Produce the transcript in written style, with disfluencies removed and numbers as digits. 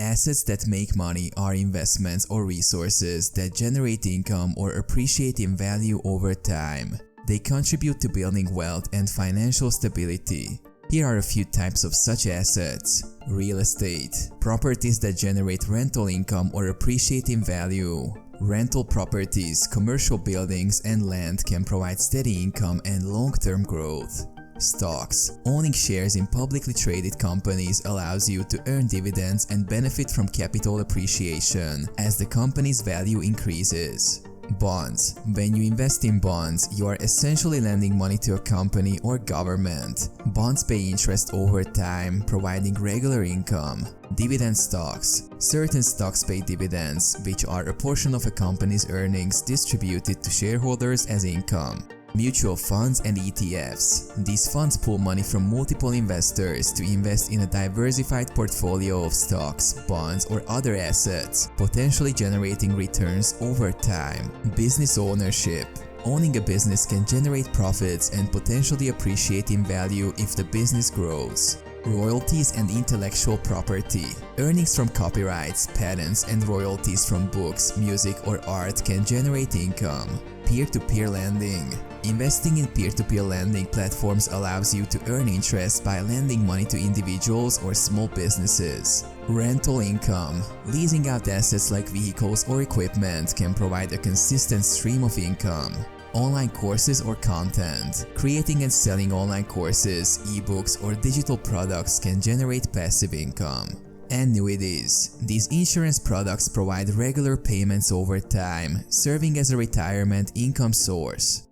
Assets that make money are investments or resources that generate income or appreciate in value over time. They contribute to building wealth and financial stability. Here are a few types of such assets. Real estate. Properties that generate rental income or appreciate in value. Rental properties, commercial buildings, and land can provide steady income and long-term growth. Stocks. Owning shares in publicly traded companies allows you to earn dividends and benefit from capital appreciation as the company's value increases. Bonds. When you invest in bonds, you are essentially lending money to a company or government. Bonds pay interest over time, providing regular income. Dividend stocks. Certain stocks pay dividends, which are a portion of a company's earnings distributed to shareholders as income. Mutual funds and ETFs. These funds pool money from multiple investors to invest in a diversified portfolio of stocks, bonds, or other assets, potentially generating returns over time. Business ownership. Owning a business can generate profits and potentially appreciate in value if the business grows. Royalties and intellectual property. Earnings from copyrights, patents, and royalties from books, music, or art can generate income. Peer-to-peer lending. Investing in peer-to-peer lending platforms allows you to earn interest by lending money to individuals or small businesses. Rental income. Leasing out assets like vehicles or equipment can provide a consistent stream of income. Online courses or content. Creating and selling online courses, ebooks, or digital products can generate passive income. Annuities. These insurance products provide regular payments over time, serving as a retirement income source.